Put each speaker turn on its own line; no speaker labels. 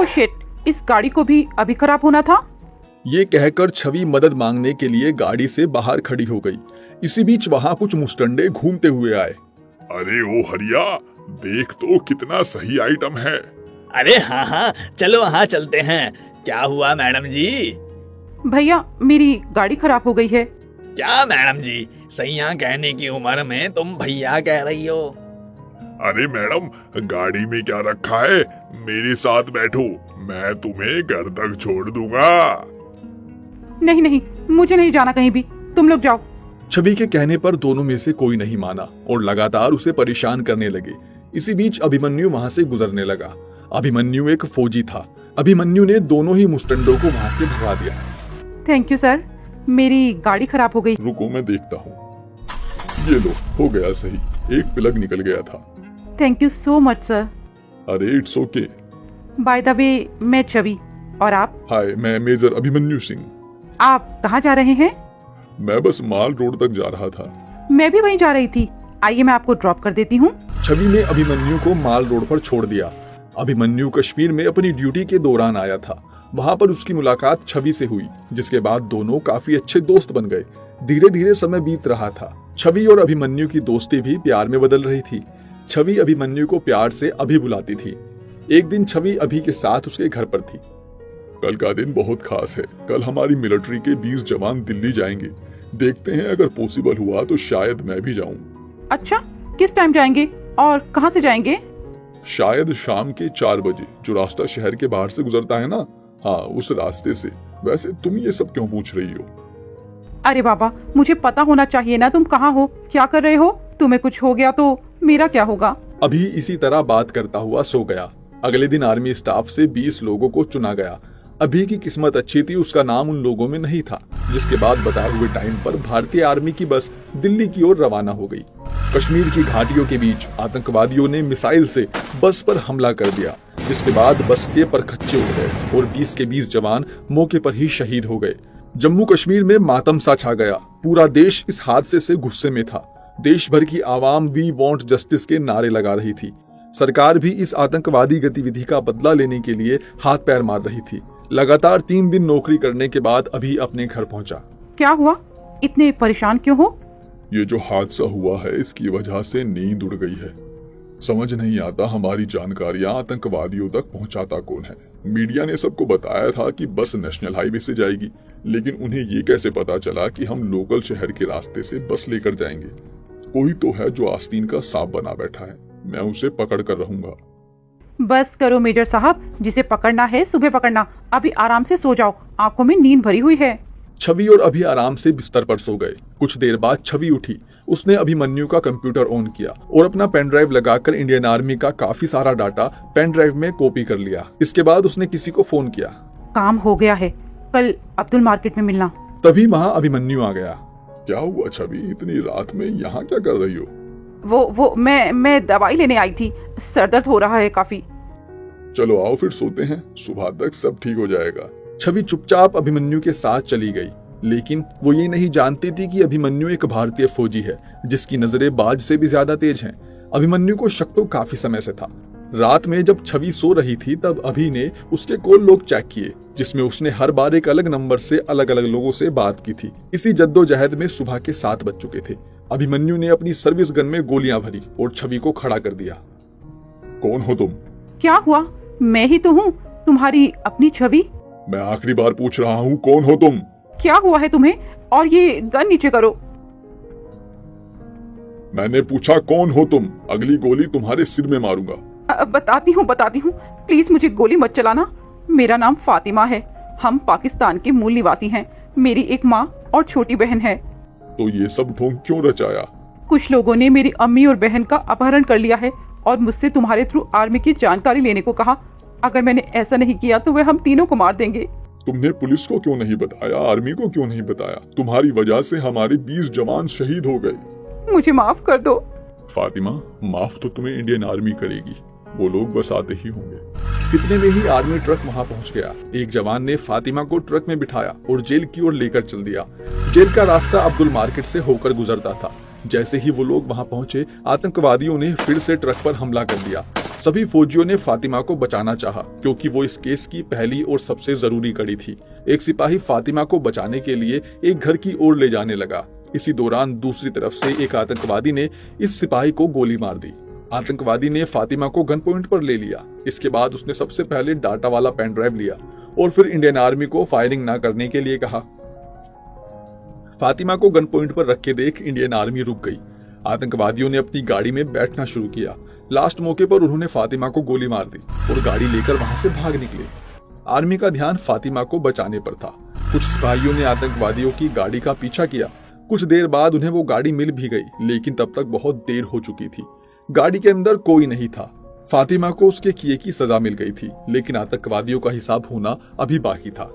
Oh shit, इस गाड़ी को भी अभी खराब होना था।
ये कहकर छवि मदद मांगने के लिए गाड़ी से बाहर खड़ी हो गई। इसी बीच वहाँ कुछ मुस्टंडे घूमते हुए आए।
अरे ओ हरिया, देख तो कितना सही आइटम है।
अरे हाँ हाँ, चलो वहाँ चलते हैं। क्या हुआ मैडम जी?
भैया मेरी गाड़ी खराब हो गई है।
क्या मैडम जी, सैया कहने की उम्र में तुम भैया कह रही हो?
अरे मैडम, गाड़ी में क्या रखा है? मेरे साथ बैठो, मैं तुम्हें घर तक छोड़ दूंगा।
नहीं नहीं, मुझे नहीं जाना कहीं भी, तुम लोग जाओ।
छवि के कहने पर दोनों में से कोई नहीं माना और लगातार उसे परेशान करने लगे। इसी बीच अभिमन्यु वहाँ से गुजरने लगा। अभिमन्यु एक फौजी था। अभिमन्यु ने दोनों ही मुस्टंडों को वहाँ से भगा दिया।
थैंक यू सर, मेरी गाड़ी खराब हो गई।
रुको मैं देखता हूँ। ये लो, हो गया सही, एक प्लग निकल गया था।
Thank you so much sir.
अरे it's okay.
By the way, मैं छवि, और आप?
हाय, मैं मेजर अभिमन्यु सिंह।
आप कहाँ जा रहे हैं?
मैं बस माल रोड तक जा रहा था।
मैं भी वहीं जा रही थी, आइए मैं आपको ड्रॉप कर देती हूँ।
छवि ने अभिमन्यु को माल रोड पर छोड़ दिया। अभिमन्यु कश्मीर में अपनी ड्यूटी के दौरान आया था। वहाँ पर उसकी मुलाकात छवि से हुई, जिसके बाद दोनों काफी अच्छे दोस्त बन गए। धीरे धीरे समय बीत रहा था। छवि और अभिमन्यु की दोस्ती भी प्यार में बदल रही थी। छवि अभिमन्यु को प्यार से अभी बुलाती थी। एक दिन छवि अभी के साथ उसके घर पर थी।
कल का दिन बहुत खास है। कल हमारी मिलिट्री के 20 जवान दिल्ली जाएंगे। देखते हैं, अगर पॉसिबल हुआ तो शायद मैं भी जाऊं।
अच्छा, किस टाइम जाएंगे और कहां से जाएंगे?
शायद शाम के 4 बजे, जो रास्ता शहर के बाहर से गुजरता है ना, हाँ उस रास्ते से। वैसे तुम ये सब क्यों पूछ रही हो?
अरे बाबा, मुझे पता होना चाहिए ना तुम कहाँ हो, क्या कर रहे हो। तुम्हें कुछ हो गया तो मेरा क्या होगा?
अभी इसी तरह बात करता हुआ सो गया। अगले दिन आर्मी स्टाफ से 20 लोगों को चुना गया। अभी की किस्मत अच्छी थी, उसका नाम उन लोगों में नहीं था। जिसके बाद बताए हुए टाइम पर भारतीय आर्मी की बस दिल्ली की ओर रवाना हो गई। कश्मीर की घाटियों के बीच आतंकवादियों ने मिसाइल से बस पर हमला कर दिया, जिसके बाद बस के परखच्चे उड़ गए और 20 के 20 जवान मौके पर ही शहीद हो गए। जम्मू कश्मीर में मातम सा छा गया। पूरा देश इस हादसे से गुस्से में था। देश भर की आवाम वी वांट जस्टिस के नारे लगा रही थी। सरकार भी इस आतंकवादी गतिविधि का बदला लेने के लिए हाथ पैर मार रही थी। लगातार 3 दिन नौकरी करने के बाद अभी अपने घर पहुंचा।
क्या हुआ, इतने परेशान क्यों हो?
ये जो हादसा हुआ है, इसकी वजह से नींद उड़ गई है। समझ नहीं आता हमारी जानकारियां आतंकवादियों तक पहुंचाता कौन है। मीडिया ने सबको बताया था कि बस नेशनल हाईवे से जाएगी, लेकिन उन्हें ये कैसे पता चला कि हम लोकल शहर के रास्ते से बस लेकर जाएंगे। कोई तो है जो आस्तीन का सांप बना बैठा है। मैं उसे पकड़ कर रहूंगा।
बस करो मेजर साहब, जिसे पकड़ना है सुबह पकड़ना। अभी आराम से सो जाओ, आंखों में नींद भरी हुई है।
छवि और अभी आराम से बिस्तर पर सो गए। कुछ देर बाद छवि उठी। उसने अभिमन्यु का कंप्यूटर ऑन किया और अपना पेन ड्राइव लगाकर इंडियन आर्मी का काफी सारा डाटा पेन ड्राइव में कॉपी कर लिया। इसके बाद उसने किसी को फोन किया।
काम हो गया है, कल अब्दुल मार्केट में मिलना।
तभी वहाँ अभिमन्यु आ गया।
क्या हुआ छवि, इतनी रात में यहाँ क्या कर रही हो?
वो मैं दवाई लेने आई थी, सर दर्द हो रहा है काफी।
चलो आओ फिर सोते हैं, सुबह तक सब ठीक हो जाएगा।
छवि चुपचाप अभिमन्यु के साथ चली गई, लेकिन वो ये नहीं जानती थी कि अभिमन्यु एक भारतीय फौजी है, जिसकी नजरें बाज से भी ज्यादा तेज हैं। अभिमन्यु को शक तो काफी समय से था। रात में जब छवि सो रही थी तब अभी ने उसके कॉल लॉग चेक किए, जिसमें उसने हर बार एक अलग नंबर से अलग अलग लोगों से बात की थी। इसी जद्दोजहद में सुबह के 7 बज चुके थे। अभिमन्यु ने अपनी सर्विस गन में गोलियां भरी और छवि को खड़ा कर दिया।
कौन हो तुम?
क्या हुआ, मैं ही तो हूँ, तुम्हारी अपनी छवि।
मैं आखिरी बार पूछ रहा हूँ, कौन हो तुम?
क्या हुआ है तुम्हें? और ये गन नीचे करो।
मैंने पूछा कौन हो तुम? अगली गोली तुम्हारे सिर में मारूंगा।
बताती हूँ, प्लीज मुझे गोली मत चलाना। मेरा नाम फातिमा है, हम पाकिस्तान के मूल निवासी हैं। मेरी एक माँ और छोटी बहन है।
तो ये सब ढोंग क्यों रचाया?
कुछ लोगों ने मेरी अम्मी और बहन का अपहरण कर लिया है और मुझसे तुम्हारे थ्रू आर्मी की जानकारी लेने को कहा। अगर मैंने ऐसा नहीं किया तो वे हम तीनों को मार देंगे।
तुमने पुलिस को क्यों नहीं बताया, आर्मी को क्यों नहीं बताया? तुम्हारी वजह से हमारे 20 जवान शहीद हो गए।
मुझे माफ कर दो।
फातिमा, माफ तो तुम्हें इंडियन आर्मी करेगी, वो लोग बस आते ही होंगे।
इतने में ही आर्मी ट्रक वहां पहुंच गया। एक जवान ने फातिमा को ट्रक में बिठाया और जेल की ओर लेकर चल दिया। जेल का रास्ता अब्दुल मार्केट से होकर गुजरता था। जैसे ही वो लोग वहां पहुंचे, आतंकवादियों ने फिर से ट्रक पर हमला कर दिया। सभी फौजियों ने फातिमा को बचाना चाहा, क्योंकि वो इस केस की पहली और सबसे जरूरी कड़ी थी। एक सिपाही फातिमा को बचाने के लिए एक घर की ओर ले जाने लगा। इसी दौरान दूसरी तरफ से एक आतंकवादी ने इस सिपाही को गोली मार दी। आतंकवादी ने फातिमा को गन पॉइंट पर ले लिया। इसके बाद उसने सबसे पहले डाटा वाला पेन ड्राइव लिया और फिर इंडियन आर्मी को फायरिंग ना करने के लिए कहा। फातिमा को गन पॉइंट पर रख के देख इंडियन आर्मी रुक गई। आतंकवादियों ने अपनी गाड़ी में बैठना शुरू किया। लास्ट मौके पर उन्होंने फातिमा को गोली मार दी और गाड़ी लेकर वहां से भाग निकले। आर्मी का ध्यान फातिमा को बचाने पर था। कुछ सिपाहियों ने आतंकवादियों की गाड़ी का पीछा किया। कुछ देर बाद उन्हें वो गाड़ी मिल भी गई, लेकिन तब तक बहुत देर हो चुकी थी। गाड़ी के अंदर कोई नहीं था। फातिमा को उसके किए की सजा मिल गई थी, लेकिन आतंकवादियों का हिसाब होना अभी बाकी था।